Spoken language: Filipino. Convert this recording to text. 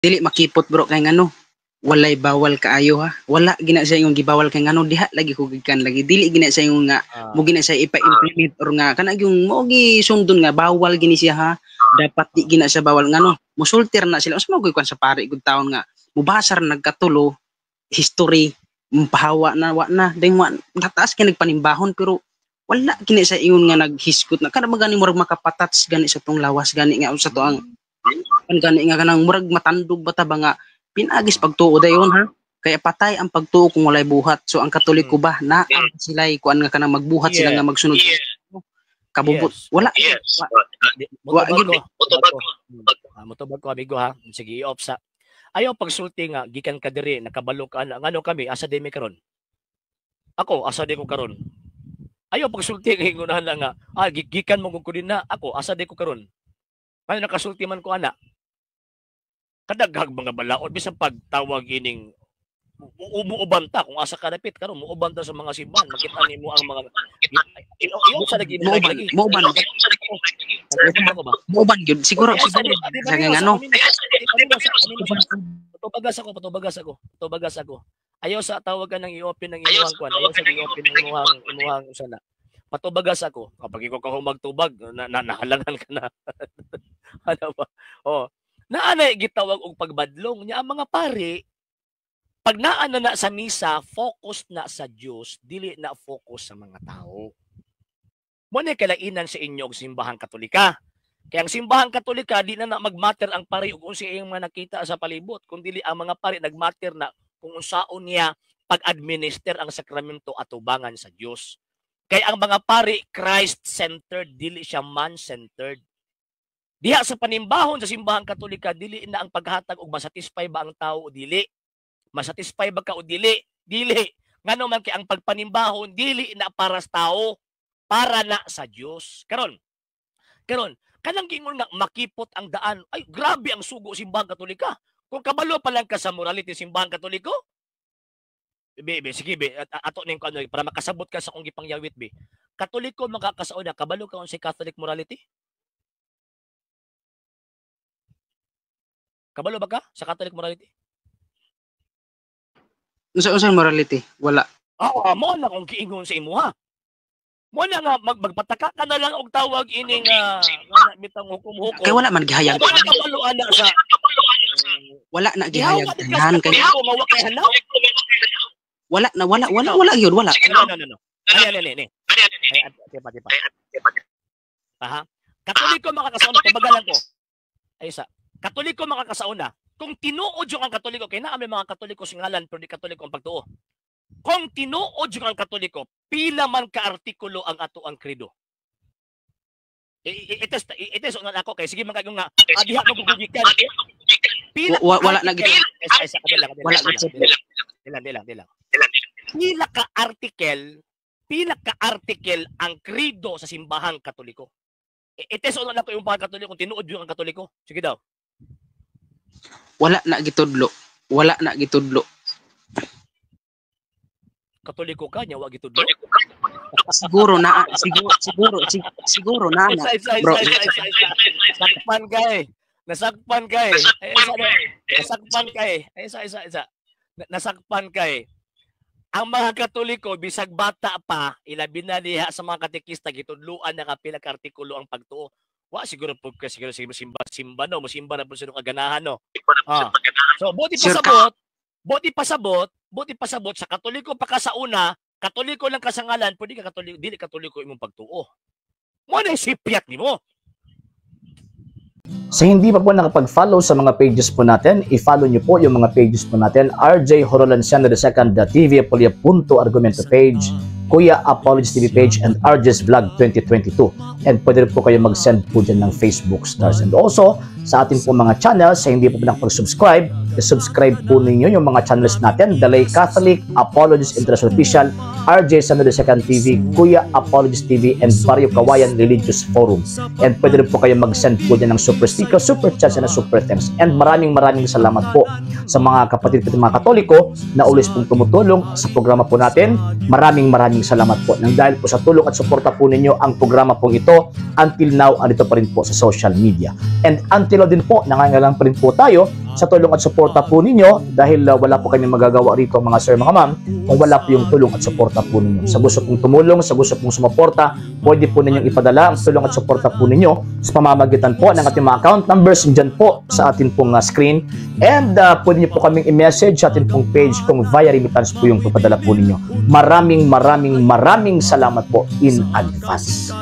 dili makipot bro kay ngano walay bawal kaayo ha, wala gina sa imong gibawal kay ngano diha lagi ko gikan lagi dili gina sa imong nga mo gina sa ipa-implement or nga kana yung mo gi sundon nga bawal gini siya ha, dapat di gina sa bawal ngano musultir na sila mas magoy kan sa pare gud taon nga mubasar nagkatulo history pahawa na wa na ding wa tataas kay nagpanimbahon pero wala gini sa ingon nga naghiskot na kada magani murag makapatats gani sa tong lawas gani nga sa to ang gani nga kanang murag matandog bata ba nga pinagis pagtuo dayon ha kaya patay ang pagtuo kung walay buhat so ang Katoliko ba na sila kuan nga kanang magbuhat sila nga magsunod kabubot wala motobag ko amigo ha sige i-off sa ayaw pagsulti nga gikan ka diri nakabalo ka ngano kami asa di mi karon ako asa di ko karon ayaw pagsulti kay ngunahan lang nga gikan mo ko din na ako asa di ko karon kaya nakasulti man ko ana kadaghag mga balaod bisan pagtawag ining umuubanta kung asa ka dapit karon muubanta sa mga simbahan makita nimo ang mga iyo sa lagi muuban gyud siguro sa ngano patubagas ako ayaw sa tawagan ng i-open ng imuhang kwan ayaw sa i-open ng imuhang usana patubagas ako kapag ikaw ka magtubag nahalangan ka na ano ba naanay gitawag og pagbadlong niya ang mga pari pag naana na sa misa focus na sa Dios dili na focus sa mga tao mo na kalainan sa inyo og simbahang Katolika kaya ang simbahang Katolika di na magmatter ang pari ug unsa iyang mga nakita sa palibot kundi ang mga pari nagmatter na kung unsaon niya pag-administer ang sakramento atubangan sa Dios kaya ang mga pari Christ-centered dili siya man-centered. Diha sa panimbahon sa simbahang Katolika dili na ang paghatag og masatisfy ba ang tao o dili. Masatisfy ba ka o dili? Dili. Ngano man kay ang pagpanimbahon dili na para sa tao, para na sa Dios. Karon kanang gingon nga makipot ang daan. Ay grabe ang sugo simbahang Katolika. Kung kabalo pa lang ka sa morality simbahang Katoliko, sige ato ning ano para makasabot ka sa kung gipangyawit be. Katoliko makakasauna kabalo ka sa Catholic morality? Kabalo ba ka sa Catholic morality? Unsa morality? Wala. Mo na kung giingon sa imo ha. Mo na nga magpataka ka na lang og tawag ining bitang hukom-hukom. Kay wala man gihayag. Wala kabalo ana sa wala na gihayag kay wala gyud wala. No. Ani. Aha. Katoliko makakasauna pabagalan ko. Ay isa. Katoliko makakasauna. Kung tinuod yung ang Katoliko kay naa may mga Katoliko singalan pero di Katoliko ang pagtuo. Kung tinuod yung ang Katoliko, pila man ka artikulo ang ato ang credo. Ites on ako kay sige man kay nga diha ko gugikan. Wala na gid. Dilang. Pila ka article ang credo sa simbahang Katoliko. Ites on ako yung mga Katoliko kung tinuod yung ang Katoliko. Sige daw. Wala na gitudlo. Katoliko ka nya wa gitudlo? Siguro na. Bro. Nasakpan kay. Nasakpan kay. Ang mga Katoliko bisag bata pa ilabi na diha sa mga katekista gitudloan na kapila ka artikulo ang pagtuo. Wa siguro simba no, musimba na po sa kaganahan no. So buti pasabot sa Katoliko pa ka sa una, Katoliko lang kasangalan, pwede ka Katoliko, dili Katoliko imong pagtuo. Mo na sipiat nimo. Sa hindi pa po nakapag-follow sa mga pages po natin, i-follow nyo po yung mga pages po natin, RJ Horolanciano II TV Apolia Punto Argumento page, Kuya Apologies TV page, and RJ's Vlog 2022. And pwede rin po kayo mag-send po dyan ng Facebook stars. And also, sa ating po mga channels, sa hindi po nakapag-subscribe, i-subscribe po ninyo yung mga channels natin, The Lay Catholic, Apologies International Official, RJ San Jose Second TV, Kuya Apologist TV, and Barrio Kawayan Religious Forum. And pwede rin po kayo mag-send po dyan ng super sticker, super chats, and super thanks. And maraming salamat po sa mga kapatid at mga Katoliko na ulis pong tumutulong sa programa po natin. Maraming salamat po. Nang dahil po sa tulong at suporta po ninyo, ang programa po ito until now andito pa rin po sa social media. And until now din po, nangangailangan pa rin po tayo sa tulong at suporta po ninyo dahil wala po kami magagawa rito mga sir, mga ma'am, kung wala po yung tulong at suporta po ninyo. Sa gusto pong tumulong, sa gusto pong sumuporta, pwede po ninyong ipadala ang tulong at suporta po ninyo sa pamamagitan po ng ating mga account numbers dyan po sa ating pong screen. And pwede nyo po kaming i-message sa ating pong page kung via remittance po yung papadala po ninyo. Maraming salamat po in advance.